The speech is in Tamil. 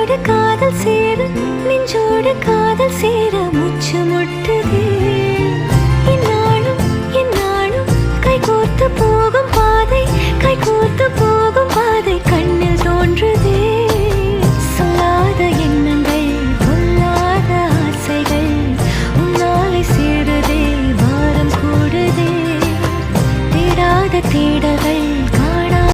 காதல் சேர நெஞ்சோடு காதல் சேர மூச்சு முட்டுதே என்னாலும் கைகோர்த்து போகும் பாதை கைகோர்த்து போகும்